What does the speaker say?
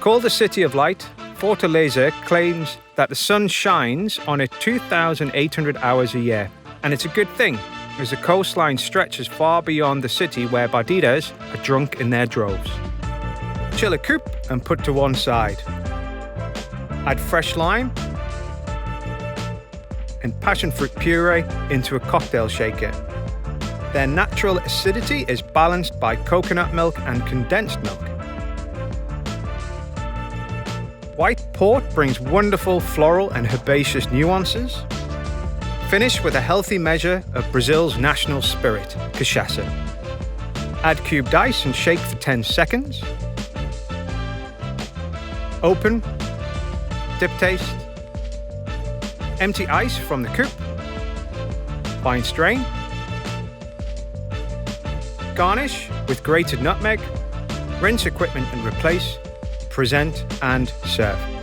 Called the City of Light, Fortaleza claims that the sun shines on it 2,800 hours a year. And it's a good thing, as the coastline stretches far beyond the city where Batidas are drunk in their droves. Chill a coupe and put to one side. Add fresh lime and passion fruit puree into a cocktail shaker. Their natural acidity is balanced by coconut milk and condensed milk. White port brings wonderful floral and herbaceous nuances. Finish with a healthy measure of Brazil's national spirit, cachaça. Add cubed ice and shake for 10 seconds. Open, dip taste. Empty ice from the coupe. Fine strain. Garnish with grated nutmeg. Rinse equipment and replace. Present and serve.